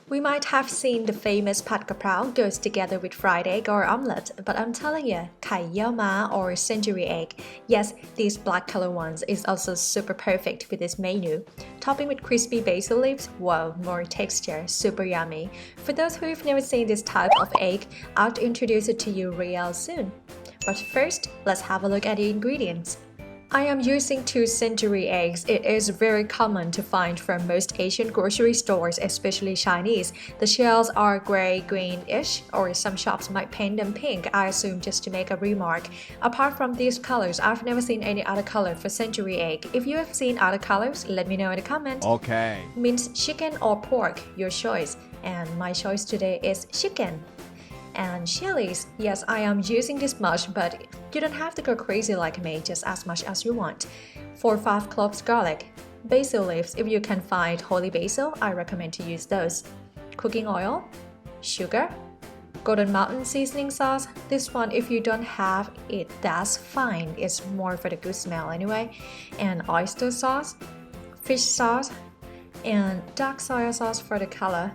We might have seen the famous Pad Kaprao goes together with fried egg or omelette, but I'm telling you, Kai Yiao Ma or century egg, yes, these black color ones is also super perfect with this menu. Topping with crispy basil leaves, whoa, more texture, super yummy. For those who've never seen this type of egg, I'll introduce it to you real soon. But first, let's have a look at the ingredients. I am using 2 century eggs. It is very common to find from most Asian grocery stores, especially Chinese. The shells are gray greenish, or some shops might paint them pink, I assume just to make a remark. Apart from these colors, I've never seen any other color for century egg. If you have seen other colors, let me know in the comment. Okay. Minced chicken or pork, your choice. And my choice today is chicken. And chilies, yes, I am using this much, but you don't have to go crazy like me, just as much as you want. 4 or 5 cloves garlic. Basil leaves, if you can find holy basil, I recommend to use those. Cooking oil, sugar, Golden Mountain seasoning sauce. This one, if you don't have it, that's fine. It's more for the good smell anyway. And oyster sauce, fish sauce, and dark soy sauce for the color.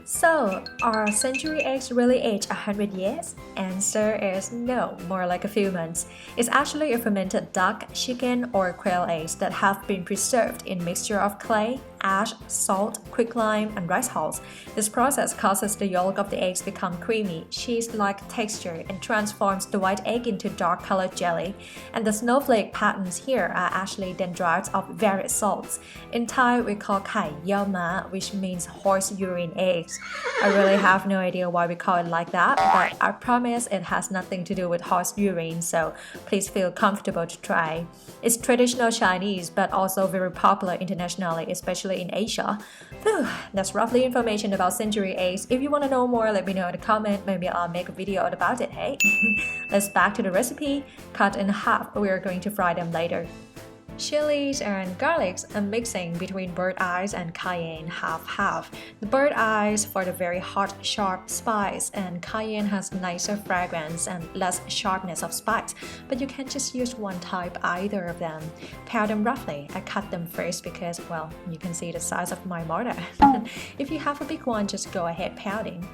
So, are century eggs really age 100 years? Answer is no, more like a few months. It's actually a fermented duck, chicken, or quail eggs that have been preserved in mixture of clay, ash, salt, quicklime, and rice hulls. This process causes the yolk of the eggs become creamy, cheese-like texture, and transforms the white egg into dark-colored jelly. And the snowflake patterns here are actually dendrites of various salts. In Thai, we call Kai Yiao Ma, which means horse urine eggs. I really have no idea why we call it like that, but I promise it has nothing to do with horse urine, so please feel comfortable to try. It's traditional Chinese, but also very popular internationally, especially in Asia. Phew, that's roughly information about century eggs. If you want to know more, let me know in the comment. Maybe I'll make a video about it, hey? Let's back to the recipe. Cut in half, we are going to fry them later. Chilies and garlics, a mixing between bird eyes and cayenne half-half. The bird eyes for the very hot, sharp spice, and cayenne has nicer fragrance and less sharpness of spice, but you can just use one type, either of them. Pare them roughly. I cut them first because, well, you can see the size of my mortar. If you have a big one, just go ahead pounding.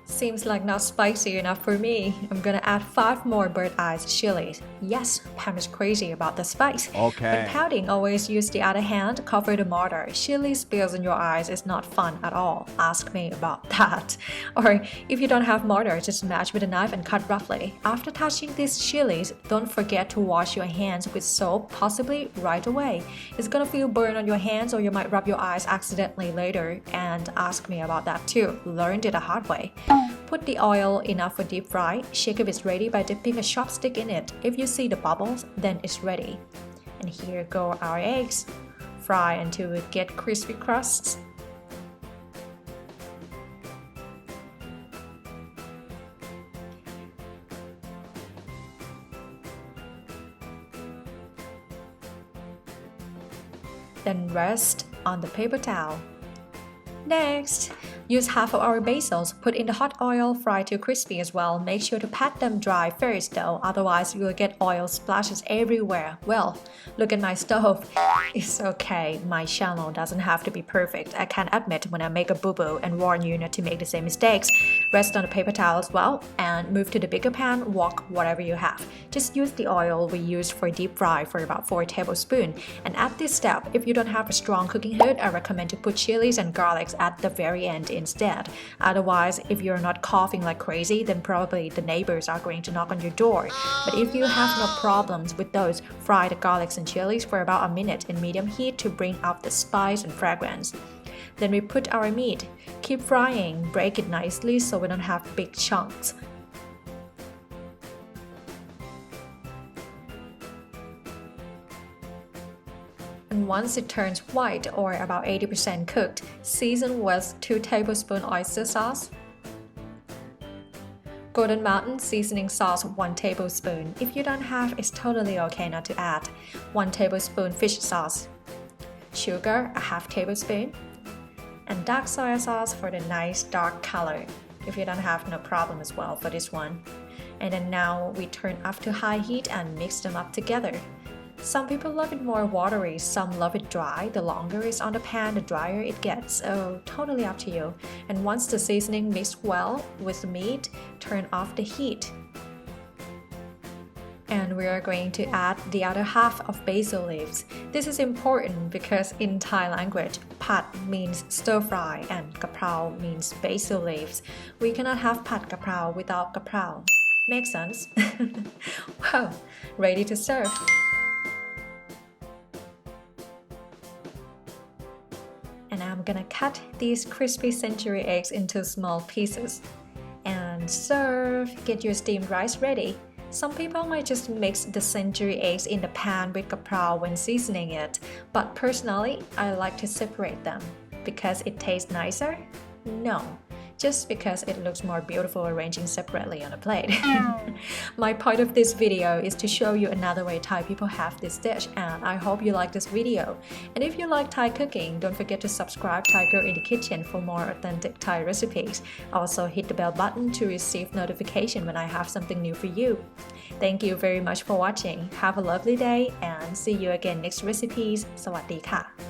Seems like not spicy enough for me. I'm gonna add 5 more bird eyes chilies. Yes, Pam is crazy about the spice. Okay. When pounding, always use the other hand, cover the mortar. Chili spills in your eyes is not fun at all. Ask me about that. Or if you don't have mortar, just match with a knife and cut roughly. After touching these chilies, don't forget to wash your hands with soap, possibly right away. It's gonna feel burn on your hands, or you might rub your eyes accidentally later. And ask me about that too. Learned it the hard way. Put the oil enough for deep fry. Shake if it's ready by dipping a chopstick in it. If you see the bubbles, then it's ready. And here go our eggs. Fry until we get crispy crusts. Then rest on the paper towel. Next, use half of our basils, put in the hot oil, fry to crispy as well. Make sure to pat them dry first though, otherwise you will get oil splashes everywhere. Well, look at my stove. It's okay, my channel doesn't have to be perfect. I can admit when I make a boo-boo and warn you not to make the same mistakes. Rest on the paper towel as well, and move to the bigger pan, wok whatever you have. Just use the oil we used for deep fry for about 4 tablespoons. And at this step, if you don't have a strong cooking hood, I recommend to put chilies and garlics at the very end instead. Otherwise, if you're not coughing like crazy, then probably the neighbors are going to knock on your door. But if you have no problems with those, fry the garlics and chilies for about a minute in medium heat to bring out the spice and fragrance. Then we put our meat. Keep frying, break it nicely so we don't have big chunks. And once it turns white or about 80% cooked, season with 2 tablespoons oyster sauce, Golden Mountain seasoning sauce 1 tablespoon. If you don't have, it's totally okay not to add. 1 tablespoon fish sauce, sugar a half tablespoon, and dark soy sauce for the nice dark color. If you don't have, no problem as well for this one. And then now we turn up to high heat and mix them up together. Some people love it more watery, some love it dry. The longer it's on the pan, the drier it gets, so totally up to you. And once the seasoning mixed well with the meat, turn off the heat. And we are going to add the other half of basil leaves. This is important because in Thai language, pad means stir fry and kaprao means basil leaves. We cannot have pad kaprao without kaprao. Makes sense? Wow, ready to serve. And I'm gonna cut these crispy century eggs into small pieces. And serve, get your steamed rice ready. Some people might just mix the century eggs in the pan with kaprao when seasoning it, but personally, I like to separate them. Because it tastes nicer? No, just because it looks more beautiful arranging separately on a plate. My point of this video is to show you another way Thai people have this dish, and I hope you like this video. And if you like Thai cooking, don't forget to subscribe Thai Girl in the Kitchen for more authentic Thai recipes. Also hit the bell button to receive notification when I have something new for you. Thank you very much for watching. Have a lovely day and see you again next recipes. สวัสดีค่ะ